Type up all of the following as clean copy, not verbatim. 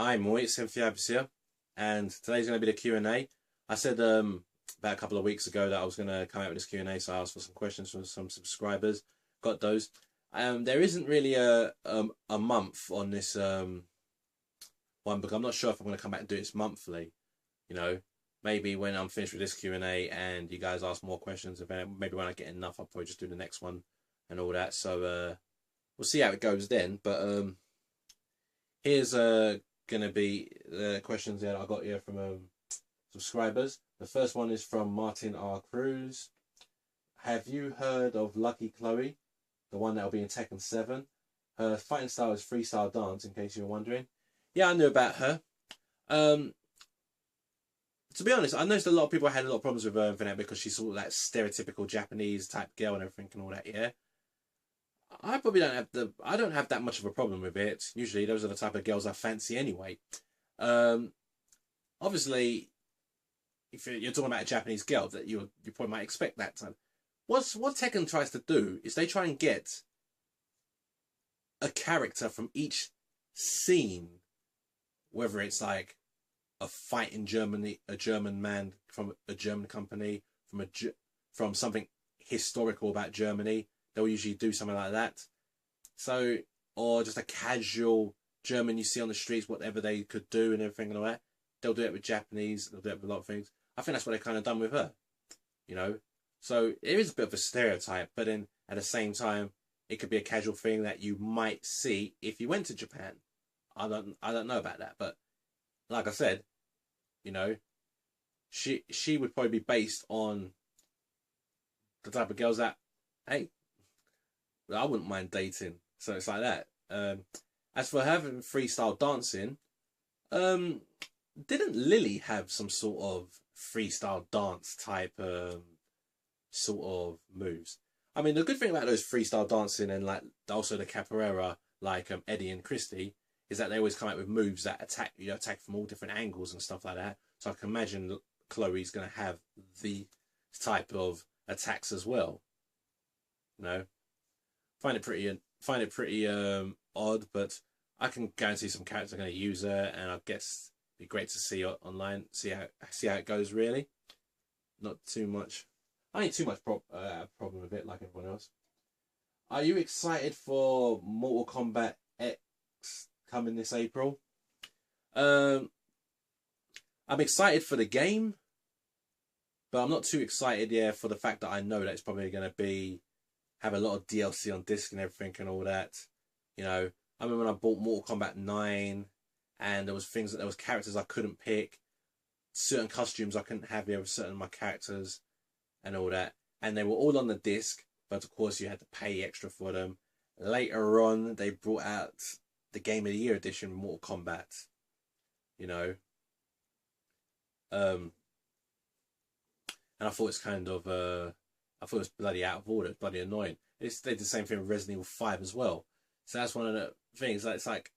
Hi, Moy, it's TEMPHUiBIS here, and today's going to be the Q&A. I said about a couple of weeks ago that I was going to come out with this Q&A, so I asked for some questions from some subscribers. Got those. There isn't really a month on this one, because I'm not sure if I'm going to come back and do this monthly. You know, maybe when I'm finished with this Q&A and you guys ask more questions, maybe when I get enough, I'll probably just do the next one and all that. So we'll see how it goes then. But here's gonna be the questions that I got here from subscribers. The first one is from Martin R Cruz. Have you heard of Lucky Chloe, the one that'll be in Tekken 7? Her fighting style is freestyle dance, in case you're wondering. Yeah, I knew about her. To be honest, I noticed a lot of people had a lot of problems with her for that because she's sort of that stereotypical Japanese type girl and everything and all that. Yeah, I probably don't have that much of a problem with it. Usually those are the type of girls I fancy anyway. Obviously, if you're talking about a Japanese girl, that you probably might expect that time. What Tekken tries to do is they try and get a character from each scene, whether it's like a fight in Germany, a German man from a German company, from something historical about Germany. They'll usually do something like that. So, or just a casual German you see on the streets, whatever they could do and everything and all that. They'll do it with Japanese. They'll do it with a lot of things. I think that's what they've kind of done with her. You know, so it is a bit of a stereotype, but then at the same time, it could be a casual thing that you might see if you went to Japan. I don't know about that, but like I said, you know, she would probably be based on the type of girls that, hey, I wouldn't mind dating. So it's like that. As for having freestyle dancing, didn't Lily have some sort of freestyle dance type sort of moves? I mean, the good thing about those freestyle dancing and like also the capoeira, like Eddie and Christy, is that they always come out with moves that attack from all different angles and stuff like that. So I can imagine Chloe's gonna have the type of attacks as well. You know, find it pretty odd, but I can guarantee some characters are going to use her, and I guess it'd be great to see her online, see how it goes. Really, not too much. I ain't too much problem with it, like everyone else. Are you excited for Mortal Kombat X coming this April? I'm excited for the game, but I'm not too excited for the fact that I know that it's probably going to have a lot of DLC on disc and everything and all that. You know, I remember when I bought Mortal Kombat 9 and there was characters I couldn't pick, certain costumes I couldn't have with certain of my characters and all that, and they were all on the disc, but of course you had to pay extra for them. Later on, they brought out the Game of the Year edition of Mortal Kombat. You know, and I thought it's kind of I thought it was bloody out of order, bloody annoying. They did the same thing with Resident Evil 5 as well. So that's one of the things. It's like,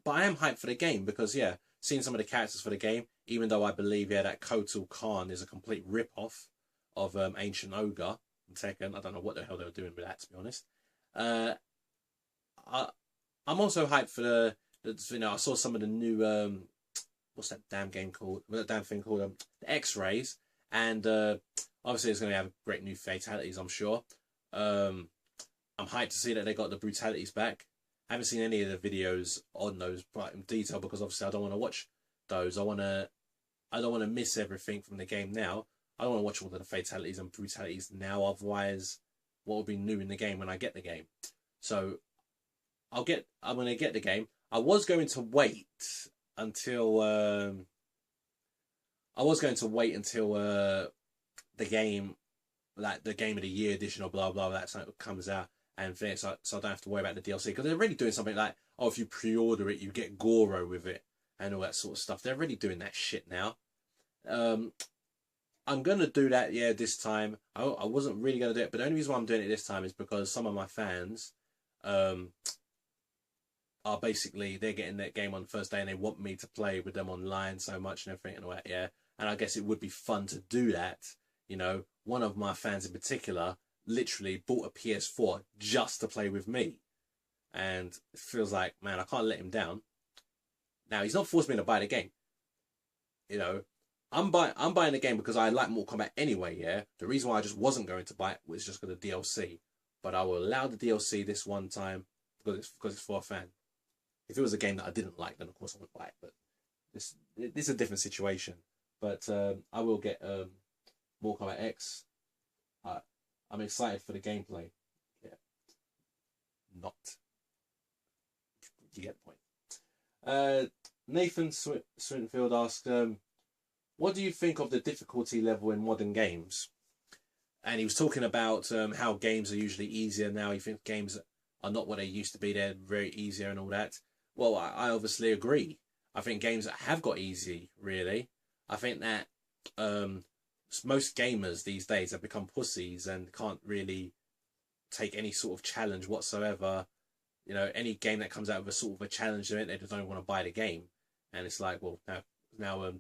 but I am hyped for the game because, yeah, seeing some of the characters for the game, even though I believe, that Kotal Khan is a complete rip-off of Ancient Ogre in Tekken. I don't know what the hell they were doing with that, to be honest. I'm also hyped for the I saw some of the new, what's that damn game called? That damn thing called? The X-Rays. And obviously, it's going to have great new fatalities, I'm sure. I'm hyped to see that they got the brutalities back. I haven't seen any of the videos on those in detail because obviously I don't want to watch those. I don't want to miss everything from the game now. I don't want to watch all of the fatalities and brutalities now. Otherwise, what will be new in the game when I get the game? So I'm going to get the game. I was going to wait until the game, like the Game of the Year edition or blah blah, that something comes out and things, so I don't have to worry about the DLC, because they're already doing something like, oh, if you pre-order it, you get Goro with it and all that sort of stuff. They're already doing that shit now. I'm gonna do that, this time. I wasn't really gonna do it, but the only reason why I'm doing it this time is because some of my fans are basically, they're getting that game on the first day and they want me to play with them online so much and everything and all that, and I guess it would be fun to do that. You know, one of my fans in particular literally bought a PS4 just to play with me, and it feels like, man, I can't let him down. Now, he's not forced me to buy the game. You know, I'm buying the game because I like Mortal Kombat anyway, yeah? The reason why I just wasn't going to buy it was just because of the DLC. But I will allow the DLC this one time because it's for a fan. If it was a game that I didn't like, then of course I would buy it. But this is a different situation. But I will get Mortal Kombat X. I'm excited for the gameplay. Yeah. Not. You get the point. Nathan Swinfield asked, what do you think of the difficulty level in modern games? And he was talking about how games are usually easier now. He thinks games are not what they used to be. They're very easier and all that. Well, I obviously agree. I think games that have got easy, really. I think that most gamers these days have become pussies and can't really take any sort of challenge whatsoever. You know, any game that comes out with a sort of a challenge in it, they just don't want to buy the game. And it's like, well, now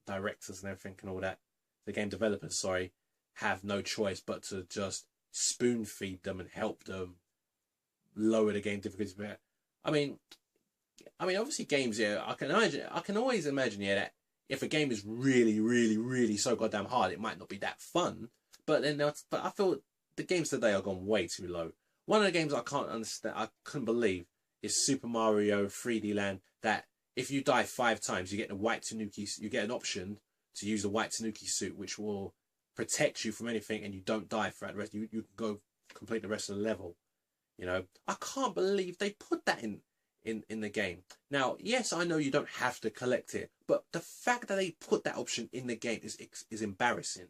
directors and everything and all that, the game developers, sorry, have no choice but to just spoon feed them and help them lower the game difficulty. I mean, obviously games, yeah, I can always imagine, yeah, that if a game is really, really, really so goddamn hard, it might not be that fun. But I feel the games today are gone way too low. One of the games I can't understand, I couldn't believe, is Super Mario 3D Land. That if you die 5 times, you get the white Tanuki. You get an option to use the white Tanuki suit, which will protect you from anything, and you don't die throughout the rest. You can go complete the rest of the level. You know, I can't believe they put that in the game. Now, yes, I know you don't have to collect it, but the fact that they put that option in the game is embarrassing,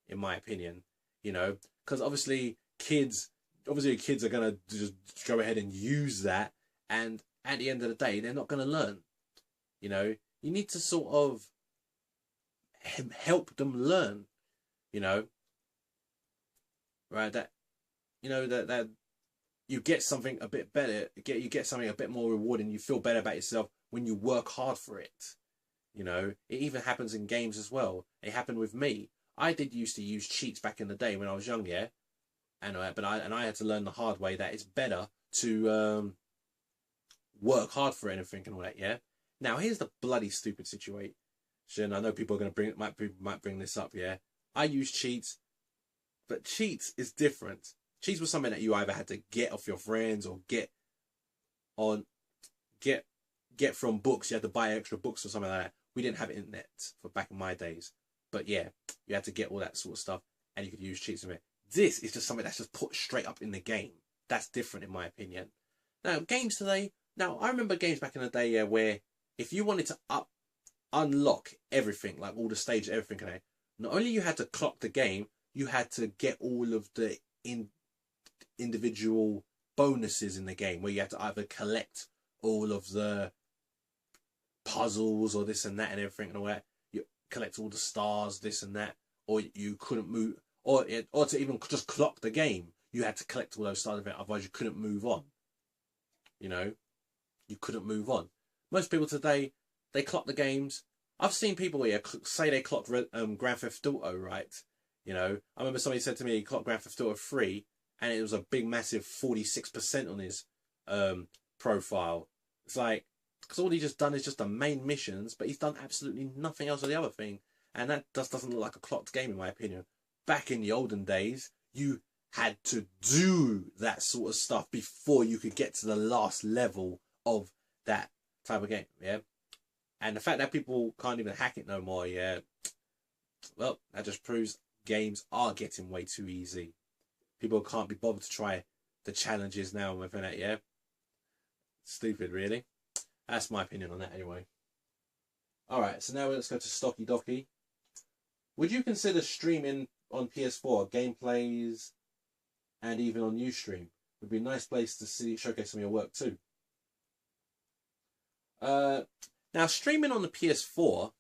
in my opinion. You know, because obviously kids are gonna just go ahead and use that, and at the end of the day, they're not gonna learn. You know, you need to sort of help them learn. You know, right? That you get something a bit better. You get something a bit more rewarding. You feel better about yourself when you work hard for it. You know, it even happens in games as well. It happened with me. I used to use cheats back in the day when I was young, yeah. But I had to learn the hard way that it's better to work hard for anything and all that, yeah. Now here's the bloody stupid situation. I know people are gonna might bring this up, yeah. I use cheats, but cheats is different. Cheats was something that you either had to get off your friends or get from books. You had to buy extra books or something like that. We didn't have internet for back in my days, but yeah, you had to get all that sort of stuff, and you could use cheats in it. This is just something that's just put straight up in the game. That's different in my opinion. Now, games today. Now, I remember games back in the day, yeah, where if you wanted to unlock everything, like all the stages, everything, not only you had to clock the game, you had to get all of the individual bonuses in the game, where you had to either collect all of the puzzles or this and that and everything and all that. You collect all the stars, this and that, or you couldn't move. Or to even just clock the game, you had to collect all those stars, otherwise you couldn't move on. You know, you couldn't move on. Most people today, they clock the games. I've seen people here say they clocked Grand Theft Auto, right? You know, I remember somebody said to me he clocked Grand Theft Auto 3, and it was a big, massive 46% on his profile. It's like, because all he's just done is just the main missions, but he's done absolutely nothing else of the other thing, and that just doesn't look like a clocked game in my opinion. Back in the olden days, you had to do that sort of stuff before you could get to the last level of that type of game, yeah? And the fact that people can't even hack it no more, yeah, well, that just proves games are getting way too easy. People can't be bothered to try the challenges now and within that, yeah? Stupid, really. That's my opinion on that anyway. Alright, so now let's go to StockyDoccy. Would you consider streaming on PS4 gameplays and even on ustream? Would be a nice place to showcase some of your work too. Now streaming on the PS4,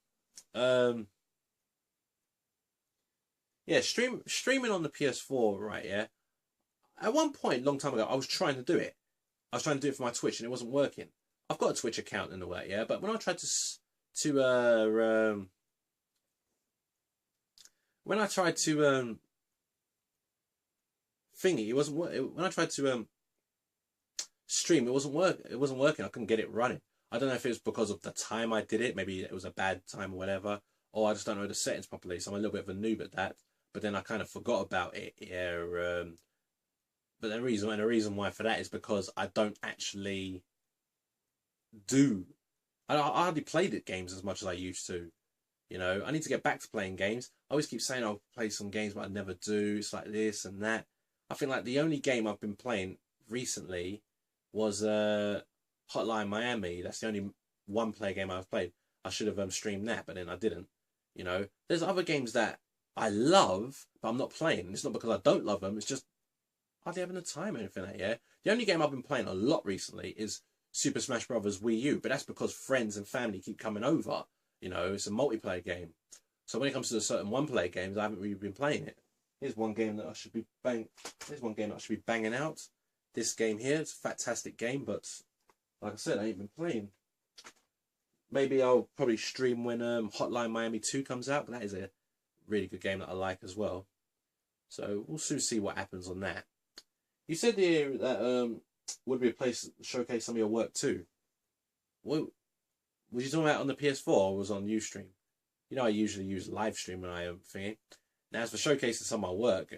yeah, streaming on the PS4, right? Yeah. At one point, long time ago, I was trying to do it. I was trying to do it for my Twitch, and it wasn't working. I've got a Twitch account in the way, yeah. But when I tried to thingy, it wasn't when I tried to stream, it wasn't working. I couldn't get it running. I don't know if it was because of the time I did it. Maybe it was a bad time or whatever, or I just don't know the settings properly. So I'm a little bit of a noob at that. But then I kind of forgot about it. Yeah. But the reason why for that is because I don't actually do. I hardly played it games as much as I used to. You know, I need to get back to playing games. I always keep saying I'll play some games, but I never do. It's like this and that. I think like the only game I've been playing recently was Hotline Miami. That's the only one-player game I've played. I should have streamed that, but then I didn't. You know, there's other games that I love, but I'm not playing. It's not because I don't love them. It's just hardly having the time or anything like that. Yeah. The only game I've been playing a lot recently is Super Smash Bros. Wii U, but that's because friends and family keep coming over. You know, it's a multiplayer game. So when it comes to certain one-player games, I haven't really been playing it. Here's one game that I should be banging out. This game here, it's a fantastic game, but like I said, I ain't been playing. Maybe I'll probably stream when Hotline Miami 2 comes out. That is a really good game that I like as well. So we'll soon see what happens on that. You said here that would be a place to showcase some of your work too. What was you talking about on the PS4 or was on Ustream? You know, I usually use live stream when I am thinking. Now, as for showcasing some of my work,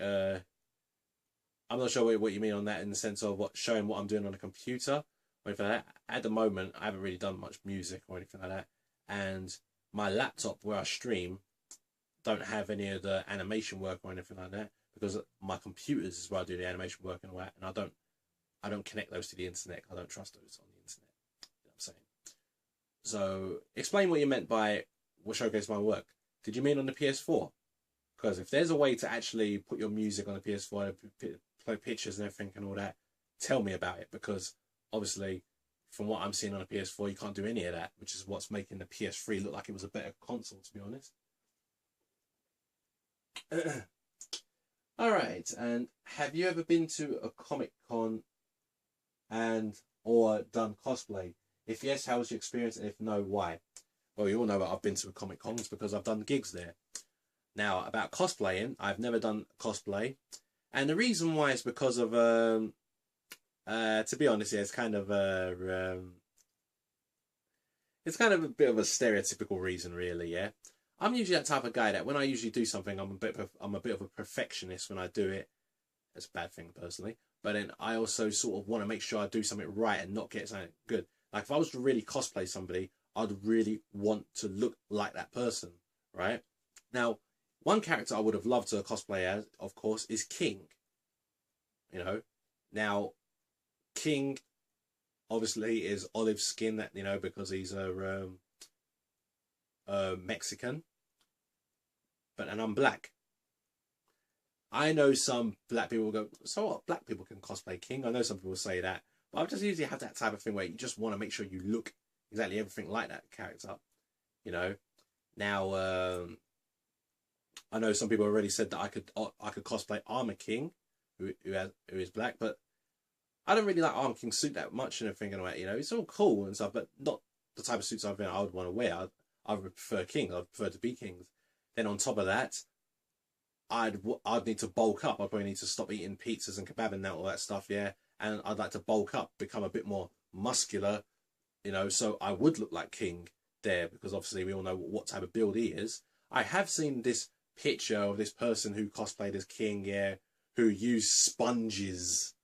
I'm not sure what you mean on that in the sense of showing what I'm doing on a computer or anything like that. At the moment, I haven't really done much music or anything like that. And my laptop where I stream don't have any of the animation work or anything like that because my computers is where I do the animation work and all that. And I don't connect those to the internet. I don't trust those on the internet. You know what I'm saying? So explain what you meant by "will showcase my work." Did you mean on the PS4? Because if there's a way to actually put your music on the PS4, play pictures and everything and all that, tell me about it. Because obviously, from what I'm seeing on the PS4, you can't do any of that, which is what's making the PS3 look like it was a better console, to be honest. All right, and have you ever been to a Comic-Con or done cosplay? If yes, how was your experience? And if no, why? Well, you all know that I've been to a Comic-Cons because I've done gigs there. Now, about cosplaying, I've never done cosplay. And the reason why is because of, to be honest, yeah, it's kind of a bit of a stereotypical reason, really, yeah. I'm usually that type of guy that when I usually do something, I'm a bit of a perfectionist when I do it. That's a bad thing, personally. But then I also sort of want to make sure I do something right and not get something good. Like, if I was to really cosplay somebody, I'd really want to look like that person, right? Now, one character I would have loved to cosplay as, of course, is King. You know, now, King obviously is olive skin, that, you know, because he's a Mexican. And I'm black. I know some black people will go, so what? Black people can cosplay King. I know some people say that. But I just usually have that type of thing where you just want to make sure you look exactly everything like that character. You know? Now, I know some people already said that I could cosplay Armor King, who is black, but I don't really like Armor King's suit that much and everything and all that, you know. It's all cool and stuff, but not the type of suits I would want to wear. I would prefer King. I'd prefer to be Kings. Then on top of that, I'd need to bulk up. I'd probably need to stop eating pizzas and kebab and all that stuff, yeah. And I'd like to bulk up, become a bit more muscular, you know, so I would look like King there, because obviously we all know what type of build he is. I have seen this picture of this person who cosplayed as King, yeah, who used sponges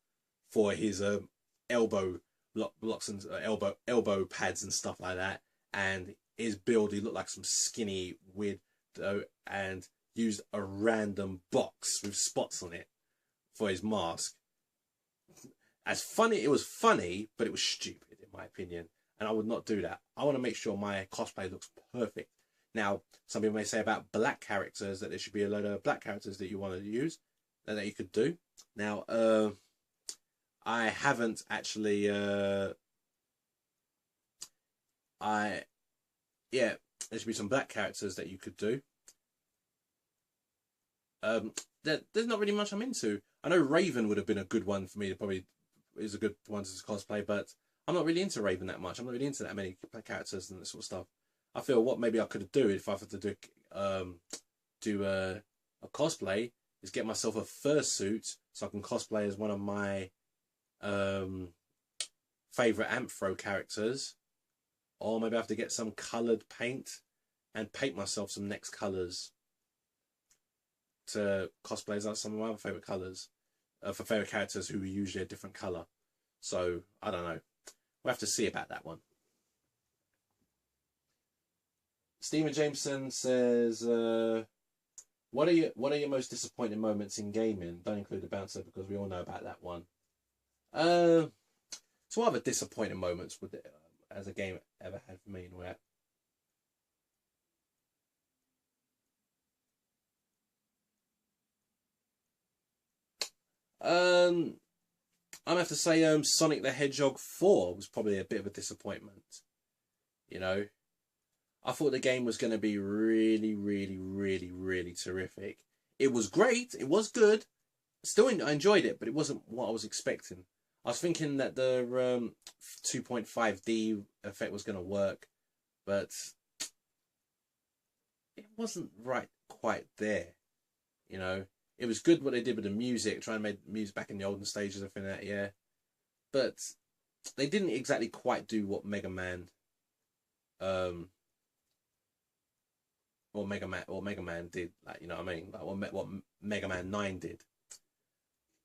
for his elbow blocks and elbow pads and stuff like that, and his build, he looked like some skinny weird and used a random box with spots on it for his mask. It was funny, but it was stupid in my opinion, and I would not do that. I want to make sure my cosplay looks perfect. Now, some people may say about black characters that there should be a load of black characters that you want to use, that you could do. Now, I haven't actually, there should be some black characters that you could do. There's not really much I'm into. I know Raven would have been a good one for me. Probably is a good one to cosplay, but I'm not really into Raven that much. I'm not really into that many characters and that sort of stuff. I feel what maybe I could do if I had to do a cosplay is get myself a fursuit so I can cosplay as one of my favourite Amphro characters. or maybe I have to get some coloured paint and paint myself some next colours to cosplay as some of my other favourite colours for favourite characters who are usually a different colour. So I don't know. We'll have to see about that one. Stephen Jamieson says, what are your most disappointing moments in gaming? Don't include the bouncer because we all know about that one. So what other disappointing moments would it, as a game ever had for me and where? I'm gonna have to say Sonic the Hedgehog 4 was probably a bit of a disappointment. You know, I thought the game was going to be really, really, really, really terrific. It was great. It was good. Still, I enjoyed it, but it wasn't what I was expecting. I was thinking that the 2.5D effect was going to work, but it wasn't right quite there. You know, it was good what they did with the music, trying to make music back in the olden stages, I think that, yeah. But they didn't exactly quite do what Mega Man Mega Man did, like, you know what I mean, like what Mega Man 9 did.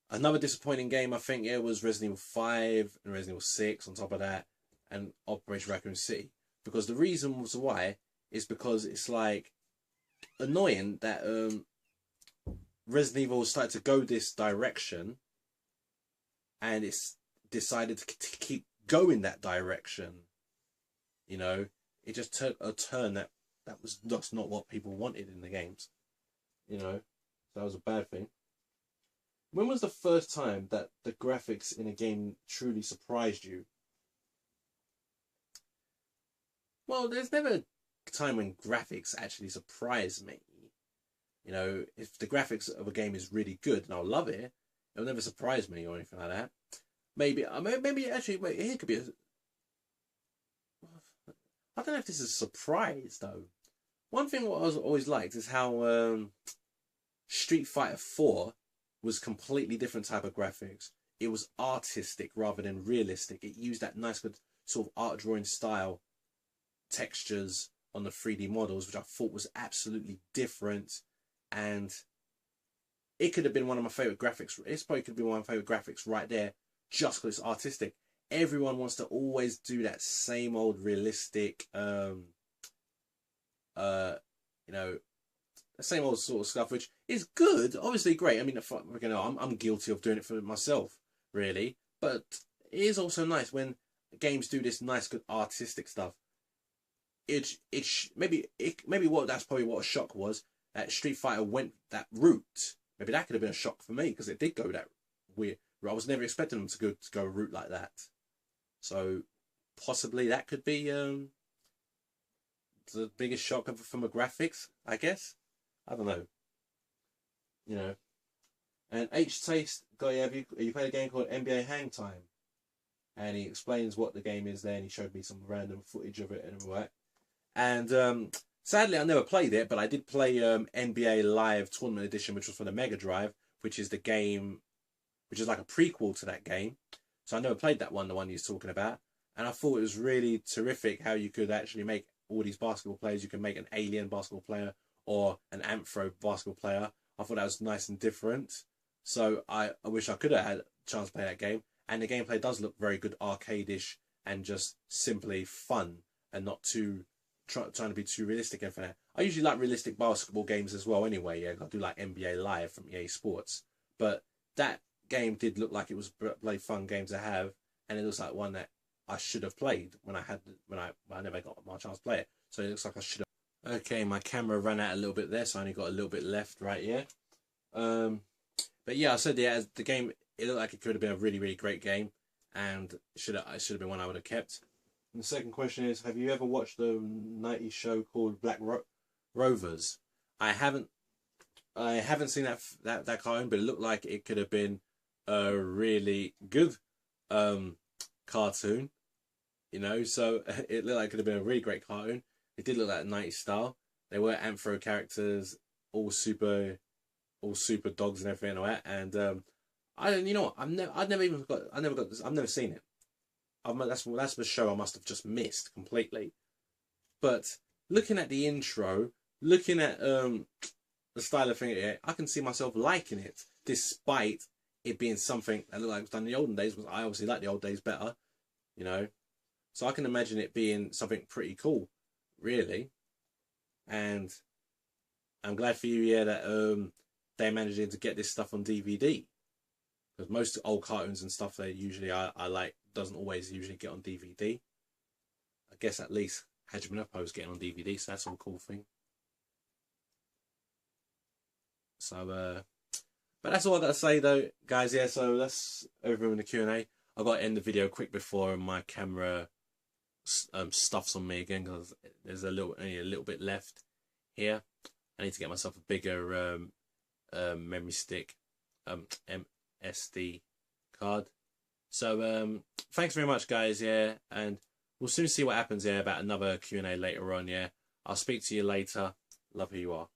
Another disappointing game, I think, yeah, was Resident Evil 5 and Resident Evil 6 on top of that, and Operation Raccoon City. Because the reason was why is because it's like annoying that Resident Evil started to go this direction, and it's decided to keep going that direction. You know, it just took a turn that was just not what people wanted in the games. You know, so that was a bad thing. When was the first time that the graphics in a game truly surprised you? Well, there's never a time when graphics actually surprise me. You know, if the graphics of a game is really good and I'll love it, it'll never surprise me or anything like that. Maybe actually, wait, here could be a... I don't know if this is a surprise though. One thing what I was always liked is how Street Fighter 4 was completely different type of graphics. It was artistic rather than realistic. It used that nice good sort of art drawing style textures on the 3D models, which I thought was absolutely different. And it could have been one of my favourite graphics. It's probably could be one of my favourite graphics right there, just because it's artistic. Everyone wants to always do that same old realistic, you know, the same old sort of stuff, which is good, obviously great. I mean, you know, I'm guilty of doing it for myself, really. But it is also nice when games do this nice, good artistic stuff. Maybe that's probably what a shock was. That Street Fighter went that route. Maybe that could have been a shock for me because it did go that weird. I was never expecting them to go a route like that. So possibly that could be the biggest shock from a graphics, I guess. I don't know. You know. And htaste guy, you played a game called NBA Hangtime, and he explains what the game is there, and he showed me some random footage of it and all that. And sadly, I never played it, but I did play NBA Live Tournament Edition, which was for the Mega Drive, which is the game, which is like a prequel to that game. So I never played that one, the one he's talking about. And I thought it was really terrific how you could actually make all these basketball players. You can make an alien basketball player or an anthro basketball player. I thought that was nice and different. So I wish I could have had a chance to play that game. And the gameplay does look very good, arcade-ish, and just simply fun and not too... trying to be too realistic and for that. I usually like realistic basketball games as well anyway. Yeah, I do like NBA Live from EA Sports. But that game did look like it was a bloody fun game to have, and it looks like one that I should have played when I never got my chance to play it. So it looks like I should have. Okay, my camera ran out a little bit there, so I only got a little bit left right here. But yeah, I said the game, it looked like it could have been a really, really great game, and it should have been one I would have kept. And the second question is, have you ever watched the 90s show called Black Rovers? I haven't seen that cartoon, but it looked like it could have been a really good cartoon. You know, so it looked like it could have been a really great cartoon. It did look like 90s style. They were anthro characters, all super dogs and everything like that. And you know what? I've never seen it. That's the show I must have just missed completely. But looking at the intro, looking at the style of thing, I can see myself liking it, despite it being something that looked like it was done in the olden days. I obviously like the old days better, you know. So I can imagine it being something pretty cool, really. And I'm glad for you, yeah, that they're managing to get this stuff on DVD. Because most old cartoons and stuff they usually I like doesn't always usually get on DVD. I guess at least Hajime is getting on DVD, so that's a cool thing. So, but that's all I got to say though, guys. Yeah, so that's over in the Q&A. I've got to end the video quick before my camera stuffs on me again, because there's only a little bit left here. I need to get myself a bigger memory stick, SD card. So thanks very much, guys. Yeah, and we'll soon see what happens. Yeah, about another Q&A later on. Yeah, I'll speak to you later. Love who you are.